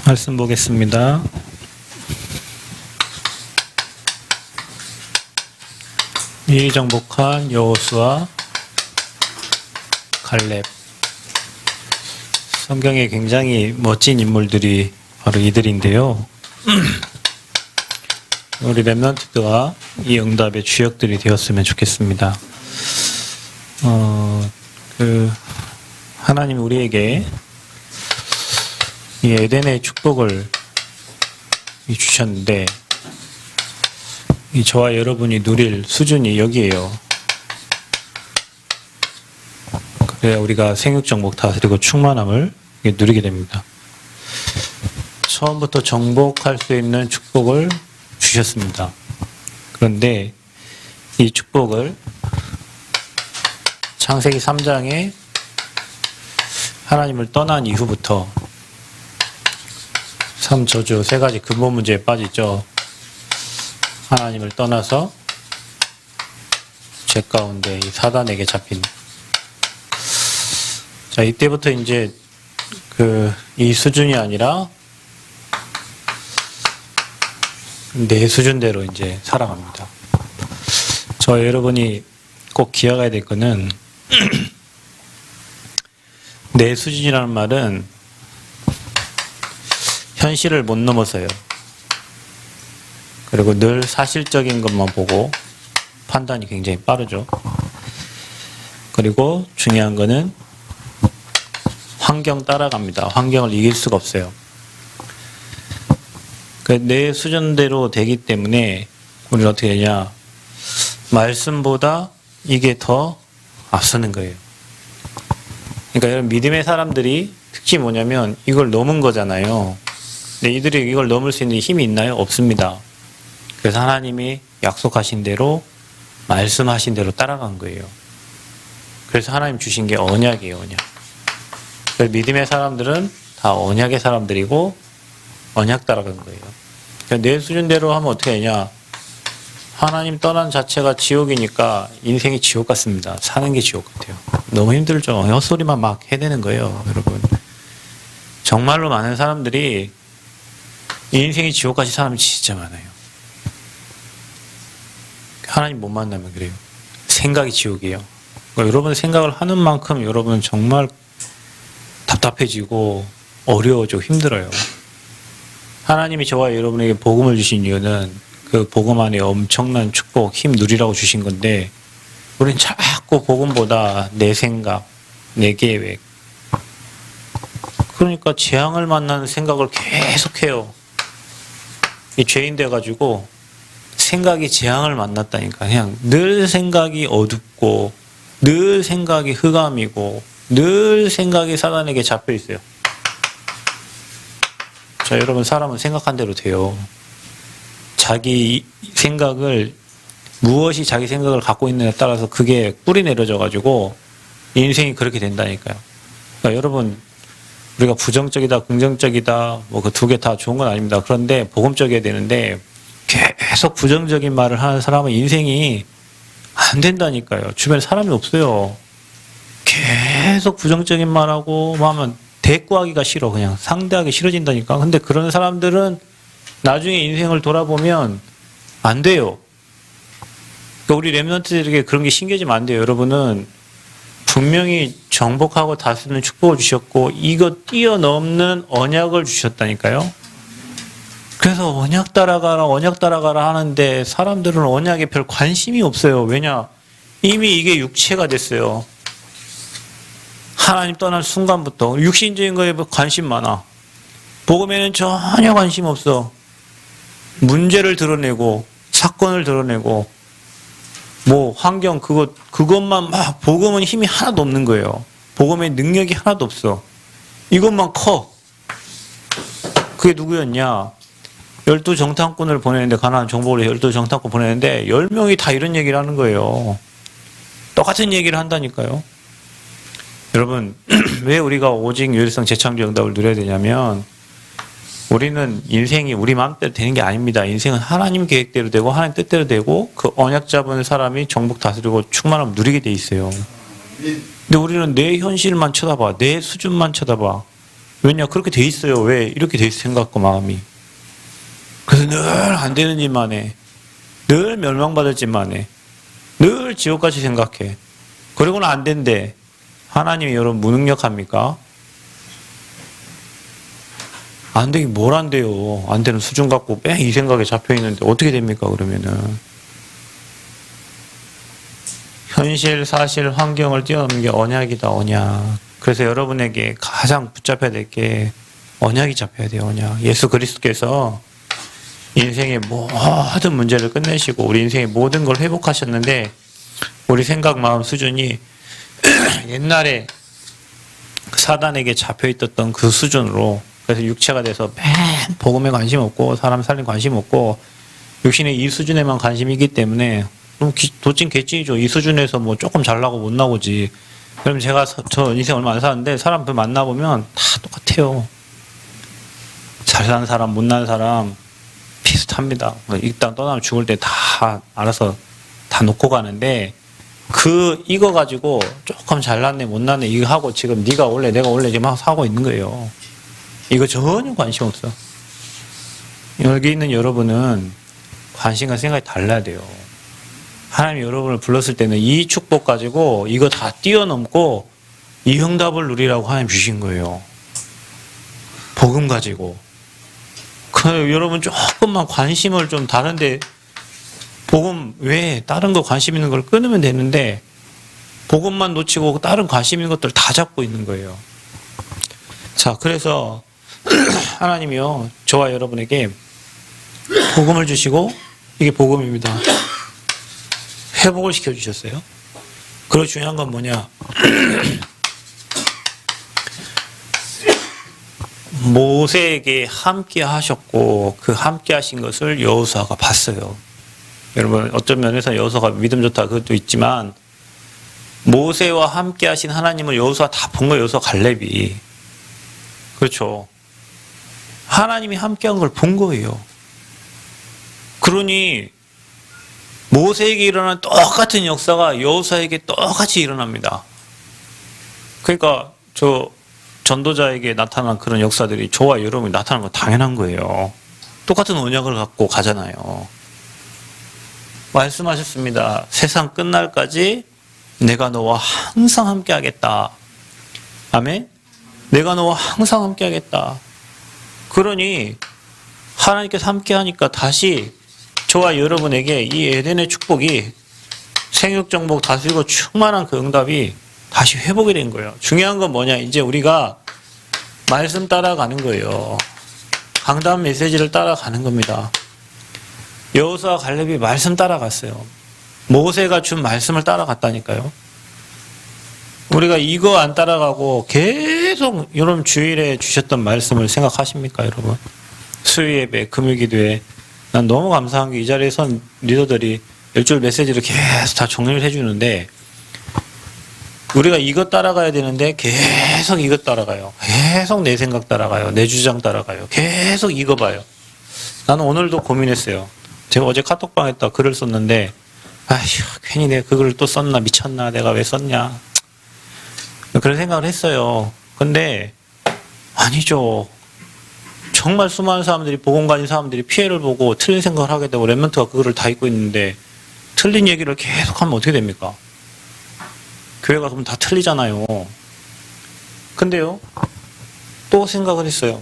말씀 보겠습니다. 미리 정복한 여호수아, 갈렙. 성경에 굉장히 멋진 인물들이 바로 이들인데요. 우리 렘넌트가 이 응답의 주역들이 되었으면 좋겠습니다. 하나님이 우리에게 이 에덴의 축복을 주셨는데, 이 저와 여러분이 누릴 수준이 여기에요. 그래야 우리가 생육정복 다스리고 충만함을 누리게 됩니다. 처음부터 정복할 수 있는 축복을 주셨습니다. 그런데 이 축복을 창세기 3장에 하나님을 떠난 이후부터 3저주 3가지 근본 문제에 빠지죠. 하나님을 떠나서 죄 가운데 이 사단에게 잡힌. 자, 이때부터 이제 이 수준이 아니라 내 수준대로 이제 살아갑니다. 저 여러분이 꼭 기억해야 될 거는 내 수준이라는 말은 현실을 못 넘어서요. 그리고 늘 사실적인 것만 보고 판단이 굉장히 빠르죠. 그리고 중요한 거는 환경 따라갑니다. 환경을 이길 수가 없어요. 내 수준대로 되기 때문에 우리는 어떻게 되냐, 말씀보다 이게 더 앞서는 거예요. 그러니까 여러분, 믿음의 사람들이 특히 뭐냐면 이걸 넘은 거잖아요. 근데 이들이 이걸 넘을 수 있는 힘이 있나요? 없습니다. 그래서 하나님이 약속하신 대로, 말씀하신 대로 따라간 거예요. 그래서 하나님 주신 게 언약이에요, 언약. 그래서 믿음의 사람들은 다 언약의 사람들이고 언약 따라간 거예요. 그러니까 내 수준대로 하면 어떻게 하냐, 하나님 떠난 자체가 지옥이니까 인생이 지옥 같습니다. 사는 게 지옥 같아요. 너무 힘들죠. 헛소리만 막 해대는 거예요, 여러분. 정말로 많은 사람들이 인생이 지옥같이 사람이 진짜 많아요. 하나님 못 만나면 그래요. 생각이 지옥이에요. 그러니까 여러분 생각을 하는 만큼 여러분은 정말 답답해지고 어려워지고 힘들어요. 하나님이 저와 여러분에게 복음을 주신 이유는 그 복음 안에 엄청난 축복, 힘 누리라고 주신 건데, 우리는 자꾸 복음보다 내 생각, 내 계획, 그러니까 재앙을 만나는 생각을 계속해요. 이 죄인 돼가지고 생각이 재앙을 만났다니까. 그냥 늘 생각이 어둡고, 늘 생각이 흑암이고, 늘 생각이 사단에게 잡혀 있어요. 자, 여러분, 사람은 생각한 대로 돼요. 자기 생각을, 무엇이 자기 생각을 갖고 있느냐에 따라서 그게 뿌리 내려져가지고 인생이 그렇게 된다니까요. 그러니까 여러분, 우리가 부정적이다, 긍정적이다, 뭐 그 두 개 다 좋은 건 아닙니다. 그런데 복음적이어야 되는데, 계속 부정적인 말을 하는 사람은 인생이 안 된다니까요. 주변에 사람이 없어요. 계속 부정적인 말하고 하면 대꾸하기가 싫어. 그냥 상대하기 싫어진다니까. 근데 그런 사람들은 나중에 인생을 돌아보면 안 돼요. 그러니까 우리 렘넌트들에게 그런 게 신겨지면 안 돼요. 여러분은 분명히 정복하고 다스리는 축복을 주셨고, 이거 뛰어넘는 언약을 주셨다니까요. 그래서 언약 따라가라 하는데 사람들은 언약에 별 관심이 없어요. 왜냐? 이미 이게 육체가 됐어요. 하나님 떠날 순간부터 육신적인 거에 관심 많아. 복음에는 전혀 관심 없어. 문제를 드러내고 사건을 드러내고 뭐 환경 그것만 막, 복음은 힘이 하나도 없는 거예요. 복음의 능력이 하나도 없어. 이것만 커. 그게 누구였냐? 12정탐꾼을 보내는데, 가나안 정복을 12정탐꾼 보내는데 10명이 다 이런 얘기를 하는 거예요. 똑같은 얘기를 한다니까요. 여러분, 왜 우리가 오직 유일성 재창조 응답을 누려야 되냐면, 우리는 인생이 우리 마음대로 되는 게 아닙니다. 인생은 하나님 계획대로 되고 하나님 뜻대로 되고, 그 언약 잡은 사람이 정복 다스리고 충만함을 누리게 돼 있어요. 근데 우리는 내 현실만 쳐다봐. 내 수준만 쳐다봐. 왜냐? 그렇게 돼 있어요. 왜? 이렇게 돼 있어, 생각과 마음이. 그래서 늘 안 되는 짓만 해. 늘 멸망받을 짓만 해. 늘 지옥같이 생각해. 그리고는 안 된대. 하나님이 여러분 무능력합니까? 안 되긴 뭘 안 돼요. 안 되는 수준 갖고 뺑 이 생각에 잡혀 있는데 어떻게 됩니까, 그러면은? 현실, 사실, 환경을 뛰어넘는 게 언약이다, 언약. 그래서 여러분에게 가장 붙잡혀야 될 게 언약이 잡혀야 돼요, 언약. 예수 그리스도께서 인생의 모든 문제를 끝내시고 우리 인생의 모든 걸 회복하셨는데 우리 생각, 마음 수준이 옛날에 사단에게 잡혀있었던 그 수준으로, 그래서 육체가 돼서 맨 복음에 관심 없고 사람 살림 관심 없고 육신의 이 수준에만 관심이 있기 때문에 그럼 도찐 개찐이죠. 이 수준에서 뭐 조금 잘 나고 못 나오지. 그럼 제가 저 인생 얼마 안 사는데 사람들 만나보면 다 똑같아요. 잘 사는 사람, 못 사는 사람 비슷합니다. 일단 떠나면 죽을 때 다 알아서 다 놓고 가는데 이거 가지고 조금 잘났네 못났네 이거 하고 지금 네가 원래 내가 원래 지금 하고 있는 거예요. 이거 전혀 관심 없어. 여기 있는 여러분은 관심과 생각이 달라야 돼요. 하나님이 여러분을 불렀을 때는 이 축복 가지고 이거 다 뛰어넘고 이 응답을 누리라고 하나님 주신 거예요. 복음 가지고. 여러분 조금만 관심을 좀 다른데 복음 외에 다른 거 관심 있는 걸 끊으면 되는데 복음만 놓치고 다른 관심 있는 것들 다 잡고 있는 거예요. 자, 그래서 하나님이요 저와 여러분에게 복음을 주시고 이게 복음입니다. 회복을 시켜주셨어요. 그리고 중요한 건 뭐냐? 모세에게 함께 하셨고 그 함께 하신 것을 여호수아가 봤어요. 여러분 어떤 면에서 여호수아가 믿음 좋다 그것도 있지만 모세와 함께 하신 하나님을 여호수아 다 본 거예요. 여호수아 갈렙이. 그렇죠. 하나님이 함께 한 걸 본 거예요. 그러니 모세에게 일어난 똑같은 역사가 여호수아에게 똑같이 일어납니다. 그러니까 전도자에게 나타난 그런 역사들이 저와 여러분이 나타나는 건 당연한 거예요. 똑같은 언약을 갖고 가잖아요. 말씀하셨습니다. 세상 끝날까지 내가 너와 항상 함께 하겠다. 아멘? 내가 너와 항상 함께 하겠다. 그러니 하나님께서 함께 하니까 다시 저와 여러분에게 이 에덴의 축복이 생육정복 다스리고 충만한 그 응답이 다시 회복이 된 거예요. 중요한 건 뭐냐? 이제 우리가 말씀 따라가는 거예요. 강단 메시지를 따라가는 겁니다. 여호수아 갈렙이 말씀 따라갔어요. 모세가 준 말씀을 따라갔다니까요. 우리가 이거 안 따라가고 계속 여러분 주일에 주셨던 말씀을 생각하십니까, 여러분? 수요예배, 금요기도에 난 너무 감사한 게 이 자리에 선 리더들이 일주일 메시지를 계속 다 정리를 해주는데 우리가 이것 따라가야 되는데 계속 이것 따라가요. 계속 내 생각 따라가요. 내 주장 따라가요. 계속 이거 봐요. 나는 오늘도 고민했어요. 제가 어제 카톡방에다 글을 썼는데 아휴 괜히 내가 그 글을 또 썼나 미쳤나 내가 왜 썼냐 그런 생각을 했어요. 근데 아니죠. 정말 수많은 사람들이 복음 가진 사람들이 피해를 보고 틀린 생각을 하게 되고 렘넌트가 그거를 다 잊고 있는데 틀린 얘기를 계속하면 어떻게 됩니까? 교회가 그럼 다 틀리잖아요. 근데요 또 생각을 했어요.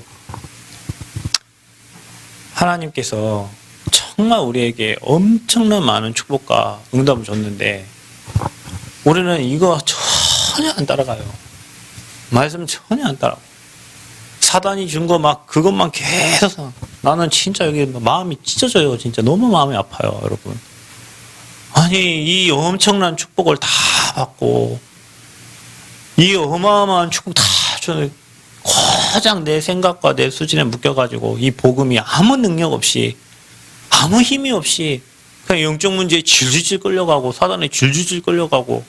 하나님께서 정말 우리에게 엄청난 많은 축복과 응답을 줬는데 우리는 이거 전혀 안 따라가요. 말씀 전혀 안 따라가요. 사단이 준 거 막 그것만 계속 나는 진짜 여기 마음이 찢어져요. 진짜 너무 마음이 아파요, 여러분. 아니 이 엄청난 축복을 다 받고 이 어마어마한 축복 다 주는 고작 내 생각과 내 수준에 묶여가지고 이 복음이 아무 능력 없이 아무 힘이 없이 그냥 영적 문제에 질질질 끌려가고 사단에 질질질 끌려가고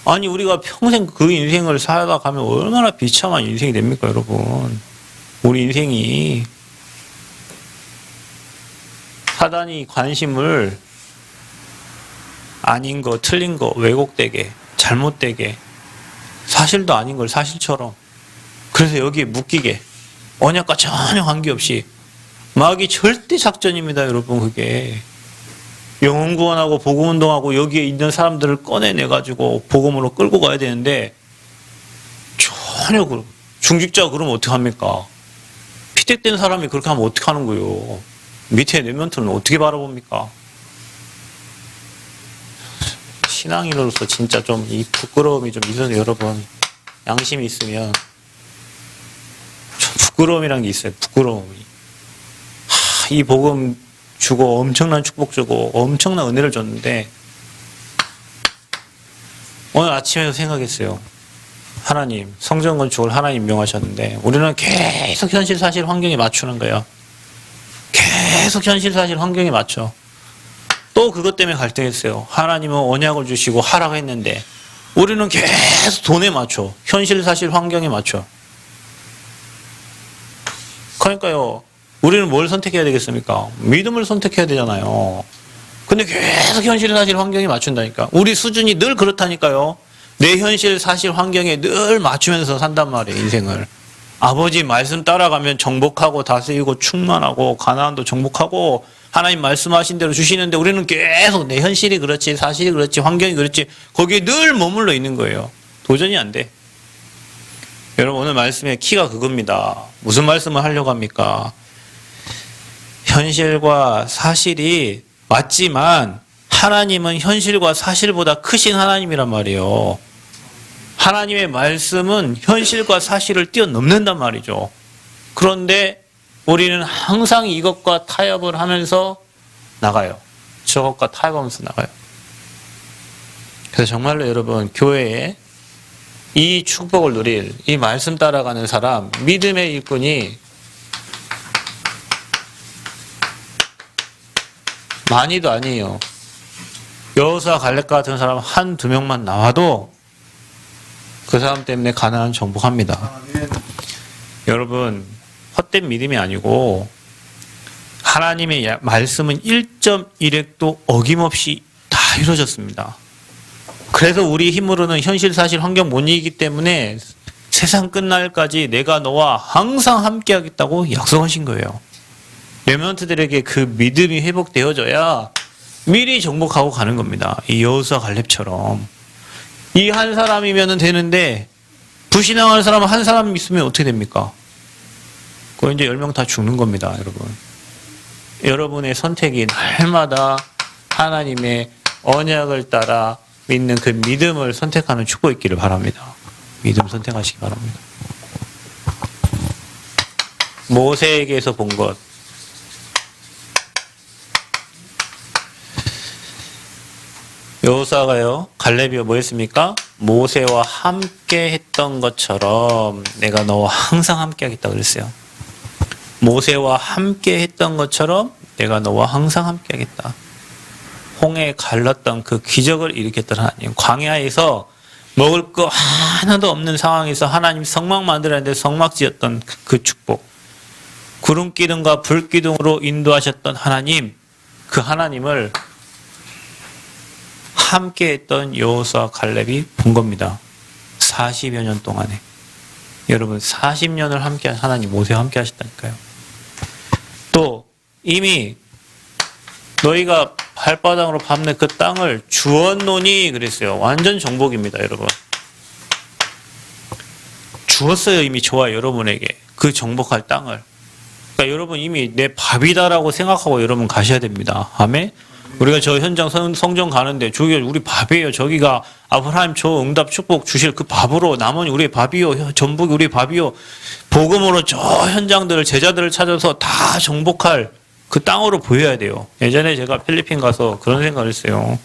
아니 우리가 평생 그 인생을 살아가면 얼마나 비참한 인생이 됩니까, 여러분? 우리 인생이 사단이 관심을 아닌 거, 틀린 거, 왜곡되게, 잘못되게 사실도 아닌 걸 사실처럼 그래서 여기에 묶이게 언약과 전혀 관계없이 마귀 절대 작전입니다, 여러분. 그게 영혼 구원하고 복음 운동하고 여기에 있는 사람들을 꺼내내 가지고 복음으로 끌고 가야 되는데 전혀 중직자가 그러면 어떻게 합니까? 피택된 사람이 그렇게 하면 어떻게 하는 거예요? 밑에 내면들은 어떻게 바라봅니까? 신앙인으로서 진짜 좀 이 부끄러움이 좀 있어서 여러분 양심이 있으면 좀 부끄러움이란 게 있어요. 부끄러움이. 이 복음 주고 엄청난 축복 주고 엄청난 은혜를 줬는데 오늘 아침에도 생각했어요. 하나님, 성전 건축을 하나님 명하셨는데 우리는 계속 현실 사실 환경에 맞추는 거예요. 계속 현실 사실 환경에 맞춰. 또 그것 때문에 갈등했어요. 하나님은 언약을 주시고 하라고 했는데 우리는 계속 돈에 맞춰. 현실 사실 환경에 맞춰. 그러니까요. 우리는 뭘 선택해야 되겠습니까? 믿음을 선택해야 되잖아요. 근데 계속 현실 사실 환경에 맞춘다니까. 우리 수준이 늘 그렇다니까요. 내 현실 사실 환경에 늘 맞추면서 산단 말이에요, 인생을. 아버지 말씀 따라가면 정복하고 다스리고 충만하고 가나안도 정복하고 하나님 말씀하신 대로 주시는데 우리는 계속 내 현실이 그렇지 사실이 그렇지 환경이 그렇지 거기에 늘 머물러 있는 거예요. 도전이 안 돼. 여러분 오늘 말씀의 키가 그겁니다. 무슨 말씀을 하려고 합니까? 현실과 사실이 맞지만 하나님은 현실과 사실보다 크신 하나님이란 말이에요. 하나님의 말씀은 현실과 사실을 뛰어넘는단 말이죠. 그런데 우리는 항상 이것과 타협을 하면서 나가요. 저것과 타협하면서 나가요. 그래서 정말로 여러분 교회에 이 축복을 누릴 이 말씀 따라가는 사람 믿음의 일꾼이 많이도 아니에요. 여호수아 갈렙 같은 사람 한두 명만 나와도 그 사람 때문에 가나안 정복합니다. 여러분 헛된 믿음이 아니고 하나님의 말씀은 1.1획도 어김없이 다 이루어졌습니다. 그래서 우리 힘으로는 현실 사실 환경 못 이기기 때문에 세상 끝날까지 내가 너와 항상 함께 하겠다고 약속하신 거예요. 렘넌트들에게 그 믿음이 회복되어져야 미리 정복하고 가는 겁니다. 이 여호수아 갈렙처럼. 이 한 사람이면 되는데 불신앙하는 사람은 한 사람 있으면 어떻게 됩니까? 그거 이제 10명 다 죽는 겁니다, 여러분. 여러분의 선택이 날마다 하나님의 언약을 따라 믿는 그 믿음을 선택하는 축복이 있기를 바랍니다. 믿음 선택하시기 바랍니다. 모세에게서 본 것. 여호수아가요, 갈렙이요 뭐 했습니까? 모세와 함께 했던 것처럼 내가 너와 항상 함께 하겠다 그랬어요. 모세와 함께 했던 것처럼 내가 너와 항상 함께 하겠다. 홍해 갈랐던 그 기적을 일으켰던 하나님. 광야에서 먹을 거 하나도 없는 상황에서 하나님 성막 만들었는데 성막 지었던 그 축복. 구름 기둥과 불 기둥으로 인도하셨던 하나님. 그 하나님을 함께 했던 여호수아 갈렙이 본 겁니다. 40여 년 동안에. 여러분 40년을 함께 하나님 모세와 함께 하셨다니까요. 또 이미 너희가 발바닥으로 밟는 그 땅을 주었노니 그랬어요. 완전 정복입니다, 여러분. 주었어요. 이미 저와 여러분에게 그 정복할 땅을. 그러니까 여러분 이미 내 밥이다라고 생각하고 여러분 가셔야 됩니다. 아멘. 우리가 저 현장 성전 가는데 저기 우리 밥이에요. 저기가 아브라함 저 응답 축복 주실 그 밥으로 남은 우리의 밥이요. 전복이 우리의 밥이요. 복음으로 저 현장들을 제자들을 찾아서 다 정복할 그 땅으로 보여야 돼요. 예전에 제가 필리핀 가서 그런 생각을 했어요.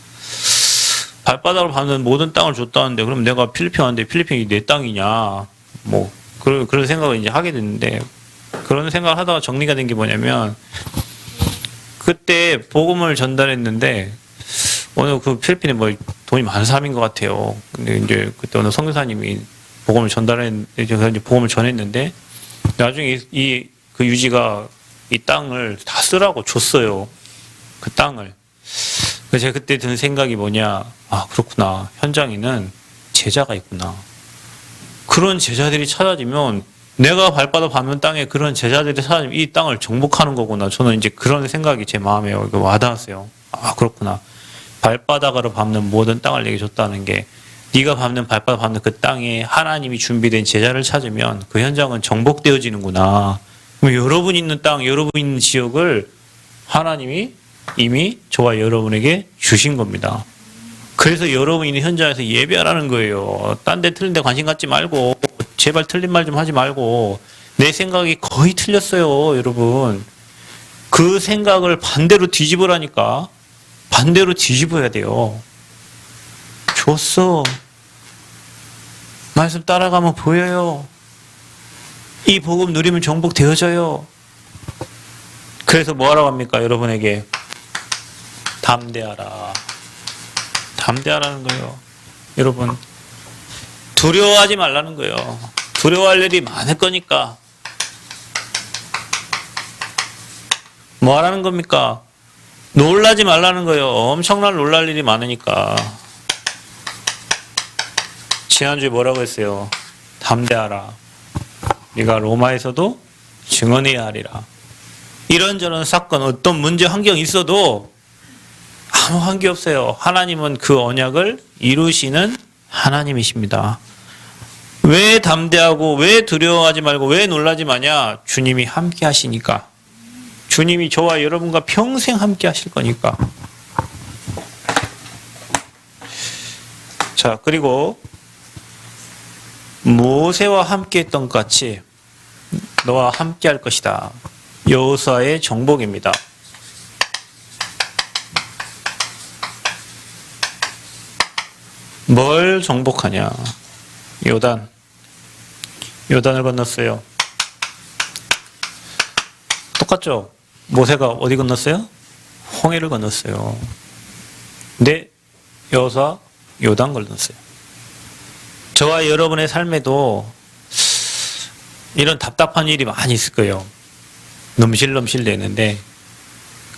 발바닥으로 밟는 모든 땅을 줬다는데 그럼 내가 필리핀 왔는데 필리핀이 내 땅이냐. 뭐 그런 생각을 이제 하게 됐는데 그런 생각을 하다가 정리가 된 게 뭐냐면 그때 복음을 전달했는데 오늘 그 필리핀에 뭐 돈이 많은 사람인 것 같아요. 근데 이제 그때 어느 선교사님이 복음을 이제 복음을 전했는데 나중에 그 유지가 이 땅을 다 쓰라고 줬어요. 그 땅을. 그래서 제가 그때 든 생각이 뭐냐. 아, 그렇구나. 현장에는 제자가 있구나. 그런 제자들이 찾아지면 내가 발바닥 밟는 땅에 그런 제자들이 사람 이 땅을 정복하는 거구나. 저는 이제 그런 생각이 제 마음에 와닿았어요. 아, 그렇구나. 발바닥으로 밟는 모든 땅을 내게 줬다는 게 네가 밟는 발바닥 밟는 그 땅에 하나님이 준비된 제자를 찾으면 그 현장은 정복되어지는구나. 그럼 여러분 있는 땅, 여러분 있는 지역을 하나님이 이미 저와 여러분에게 주신 겁니다. 그래서 여러분 있는 현장에서 예배하라는 거예요. 딴 데 틀린 데 관심 갖지 말고 제발 틀린 말 좀 하지 말고 내 생각이 거의 틀렸어요, 여러분. 그 생각을 반대로 뒤집으라니까. 반대로 뒤집어야 돼요. 좋았어. 말씀 따라가면 보여요. 이 복음 누리면 정복되어져요. 그래서 뭐 하라고 합니까? 여러분에게 담대하라. 담대하라는 거예요. 여러분 두려워하지 말라는 거예요. 두려워할 일이 많을 거니까. 뭐 하라는 겁니까? 놀라지 말라는 거예요. 엄청난 놀랄 일이 많으니까. 지난주에 뭐라고 했어요? 담대하라. 네가 로마에서도 증언해야 하리라. 이런저런 사건, 어떤 문제, 환경이 있어도 아무 관계 없어요. 하나님은 그 언약을 이루시는 하나님이십니다. 왜 담대하고 왜 두려워하지 말고 왜 놀라지 마냐? 주님이 함께 하시니까. 주님이 저와 여러분과 평생 함께 하실 거니까. 자, 그리고 모세와 함께 했던 것 같이 너와 함께 할 것이다. 여호수아의 정복입니다. 뭘 정복하냐? 요단을 건넜어요. 똑같죠? 모세가 어디 건넜어요? 홍해를 건넜어요. 근데 여호수아 요단 건넜어요. 저와 여러분의 삶에도 이런 답답한 일이 많이 있을 거예요. 넘실넘실 되는데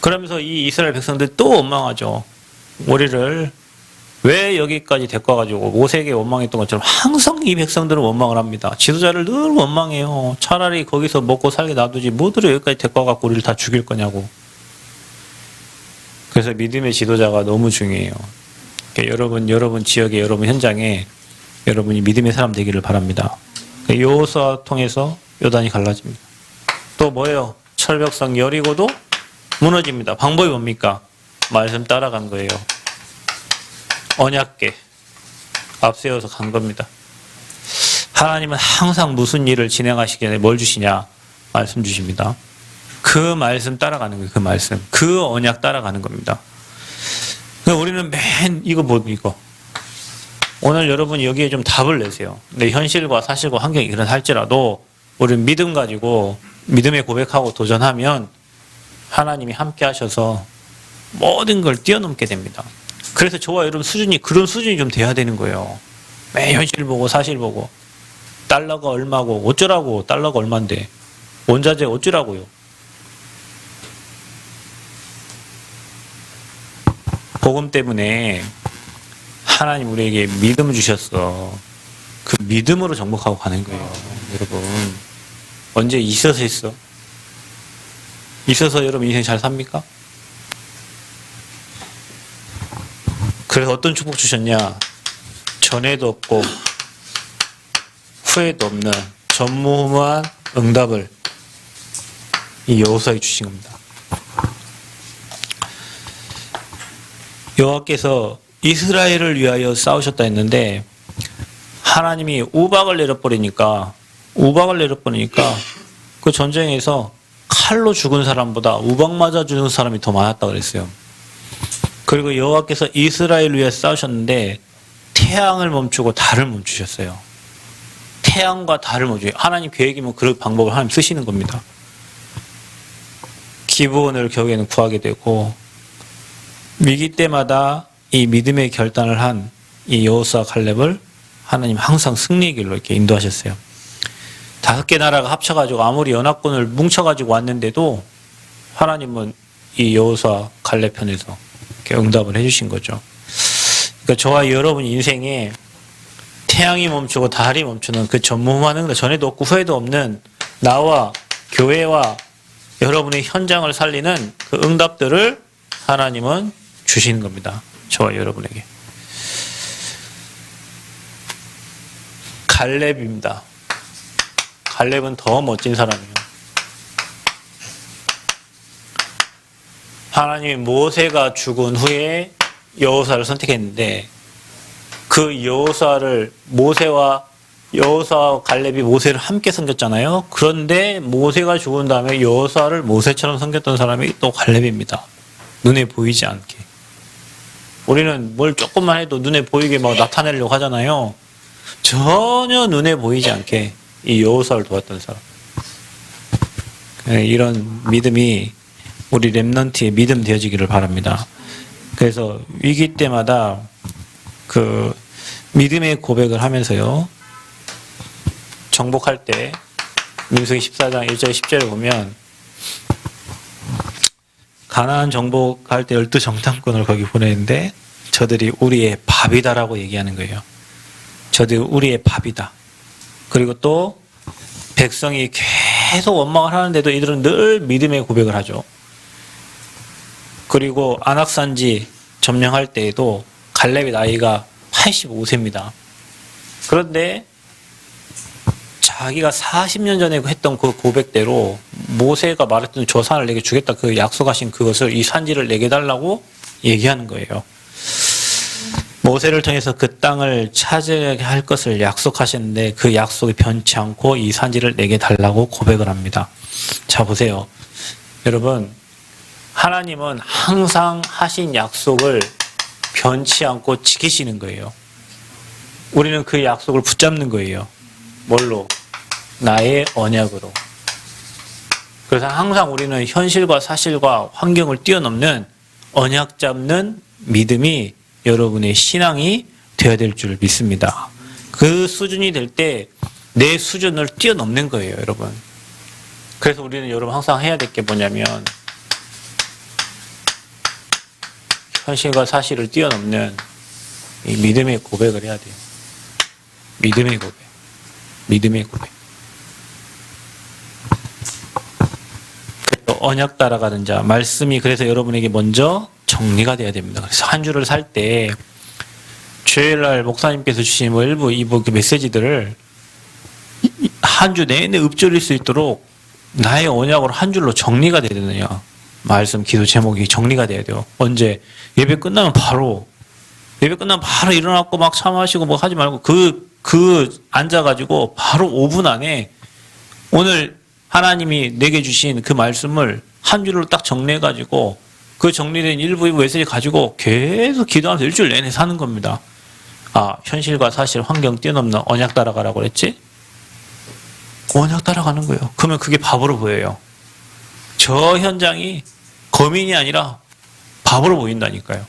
그러면서 이 이스라엘 백성들 또 원망하죠. 우리를 왜 여기까지 데리고 와가지고 모세에게 원망했던 것처럼 항상 이 백성들은 원망을 합니다. 지도자를 늘 원망해요. 차라리 거기서 먹고 살게 놔두지 뭐들을 여기까지 데리고 와갖고 우리를 다 죽일 거냐고. 그래서 믿음의 지도자가 너무 중요해요. 그러니까 여러분 지역에 여러분 현장에 여러분이 믿음의 사람 되기를 바랍니다. 여호수아 통해서 요단이 갈라집니다. 또 뭐예요? 철벽성 여리고도 무너집니다. 방법이 뭡니까? 말씀 따라간 거예요. 언약궤 앞세워서 간 겁니다. 하나님은 항상 무슨 일을 진행하시기 전에 뭘 주시냐? 말씀 주십니다. 그 말씀 따라가는 거예요. 그 말씀. 그 언약 따라가는 겁니다. 우리는 이거. 오늘 여러분이 여기에 좀 답을 내세요. 내 현실과 사실과 환경이 그런할지라도 우리는 믿음 가지고 믿음의 고백하고 도전하면 하나님이 함께 하셔서 모든 걸 뛰어넘게 됩니다. 그래서 저와 여러분 수준이 그런 수준이 좀 돼야 되는 거예요. 매일 현실 보고 사실 보고 달러가 얼마고 어쩌라고 달러가 얼만데 원자재 어쩌라고요. 복음 때문에 하나님 우리에게 믿음을 주셨어. 그 믿음으로 정복하고 가는 거예요. 여러분 언제 있어서 했어? 있어서 여러분 인생 잘 삽니까? 그래서 어떤 축복 주셨냐? 전에도 없고 후에도 없는 전무후무한 응답을 이 여호수아에게 주신 겁니다. 여호와께서 이스라엘을 위하여 싸우셨다 했는데 하나님이 우박을 내려버리니까 그 전쟁에서 칼로 죽은 사람보다 우박 맞아 죽은 사람이 더 많았다 그랬어요. 그리고 여호와께서 이스라엘을 위해 싸우셨는데 태양을 멈추고 달을 멈추셨어요. 태양과 달을 멈추고 하나님 계획이면 그런 방법을 하나님 쓰시는 겁니다. 기브온을 결국에는 구하게 되고 위기 때마다 이 믿음의 결단을 한 이 여호수아 갈렙을 하나님 항상 승리의 길로 이렇게 인도하셨어요. 5개 나라가 합쳐가지고 아무리 연합군을 뭉쳐가지고 왔는데도 하나님은 이 여호수아 갈렙 편에서 이렇게 응답을 해주신 거죠. 그러니까 저와 여러분 인생에 태양이 멈추고 달이 멈추는 그 전무후무한 전에도 없고 후에도 없는 나와 교회와 여러분의 현장을 살리는 그 응답들을 하나님은 주시는 겁니다. 저와 여러분에게. 갈렙입니다. 갈렙은 더 멋진 사람이에요. 하나님이 모세가 죽은 후에 여호수아를 선택했는데 그 여호수아를 여호수아와 갈렙이 모세를 함께 섬겼잖아요. 그런데 모세가 죽은 다음에 여호수아를 모세처럼 섬겼던 사람이 또 갈렙입니다. 눈에 보이지 않게. 우리는 뭘 조금만 해도 눈에 보이게 막 나타내려고 하잖아요. 전혀 눈에 보이지 않게 이 여호수아를 도왔던 사람. 이런 믿음이 우리 렘넌트의 믿음 되어지기를 바랍니다. 그래서 위기 때마다 그 믿음의 고백을 하면서요. 정복할 때 민수기 14장 1절 10절에 보면 가나안 정복할 때 12정탐꾼을 거기 보내는데 저들이 우리의 밥이다라고 얘기하는 거예요. 저들이 우리의 밥이다. 그리고 또 백성이 계속 원망을 하는데도 이들은 늘 믿음의 고백을 하죠. 그리고 안악산지 점령할 때에도 갈렙의 나이가 85세입니다. 그런데 자기가 40년 전에 했던 그 고백대로 모세가 말했던 저 산을 내게 주겠다 그 약속하신 그것을 이 산지를 내게 달라고 얘기하는 거예요. 모세를 통해서 그 땅을 차지하게 할 것을 약속하셨는데 그 약속이 변치 않고 이 산지를 내게 달라고 고백을 합니다. 자 보세요. 여러분 하나님은 항상 하신 약속을 변치 않고 지키시는 거예요. 우리는 그 약속을 붙잡는 거예요. 뭘로? 나의 언약으로. 그래서 항상 우리는 현실과 사실과 환경을 뛰어넘는 언약 잡는 믿음이 여러분의 신앙이 되어야 될 줄 믿습니다. 그 수준이 될 때 내 수준을 뛰어넘는 거예요, 여러분. 그래서 우리는 여러분 항상 해야 될 게 뭐냐면 현실과 사실을 뛰어넘는 이 믿음의 고백을 해야 돼요. 믿음의 고백. 믿음의 고백. 그래서 언약 따라가는 자, 말씀이 그래서 여러분에게 먼저 정리가 돼야 됩니다. 그래서 한 주를 살 때 주일날 목사님께서 주신 일부 그 메시지들을 한 주 내내 읊조릴 수 있도록 나의 언약으로 한 줄로 정리가 돼야 되느냐. 말씀, 기도 제목이 정리가 돼야 돼요. 언제? 예배 끝나면 바로 일어났고 막 차 마시고 뭐 하지 말고 앉아가지고 바로 5분 안에 오늘 하나님이 내게 주신 그 말씀을 한 줄로 딱 정리해가지고 그 정리된 일부 메시지 가지고 계속 기도하면서 일주일 내내 사는 겁니다. 아, 현실과 사실, 환경 뛰어넘는 언약 따라가라고 그랬지? 언약 따라가는 거예요. 그러면 그게 밥으로 보여요. 저 현장이 거민이 아니라 밥으로 보인다니까요.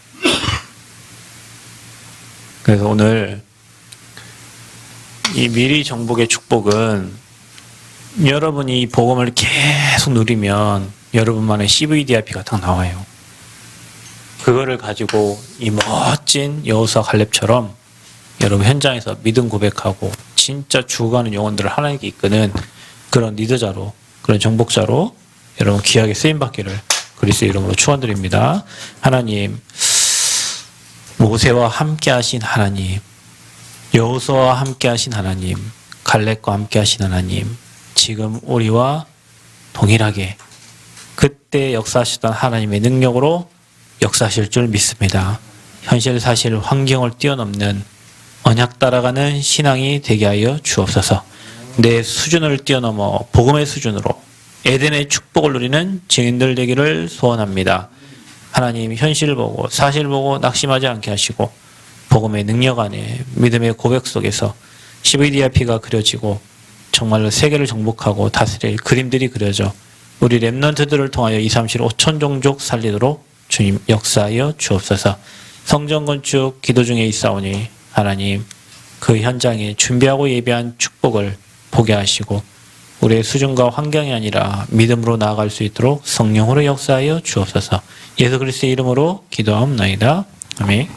그래서 오늘 이 미리 정복의 축복은 여러분이 이 복음을 계속 누리면 여러분만의 CVDIP가 딱 나와요. 그거를 가지고 이 멋진 여호수아 갈렙처럼 여러분 현장에서 믿음 고백하고 진짜 죽어가는 영혼들을 하나님께 이끄는 그런 리더자로, 그런 정복자로 여러분 귀하게 쓰임받기를 그리스도의 이름으로 축원드립니다. 하나님, 모세와 함께 하신 하나님, 여호수아와 함께 하신 하나님, 갈렙과 함께 하신 하나님, 지금 우리와 동일하게 그때 역사하셨던 하나님의 능력으로 역사하실 줄 믿습니다. 현실, 사실, 환경을 뛰어넘는 언약 따라가는 신앙이 되게 하여 주옵소서. 내 수준을 뛰어넘어 복음의 수준으로 에덴의 축복을 누리는 증인들 되기를 소원합니다. 하나님, 현실 보고 사실 보고 낙심하지 않게 하시고 복음의 능력 안에 믿음의 고백 속에서 CVDIP가 그려지고 정말로 세계를 정복하고 다스릴 그림들이 그려져 우리 렘넌트들을 통하여 2, 3, 7, 5천 종족 살리도록 주님 역사하여 주옵소서. 성전 건축 기도 중에 있사오니 하나님, 그 현장에 준비하고 예배한 축복을 보게 하시고 우리의 수준과 환경이 아니라 믿음으로 나아갈 수 있도록 성령으로 역사하여 주옵소서. 예수 그리스도의 이름으로 기도하옵나이다. 아멘.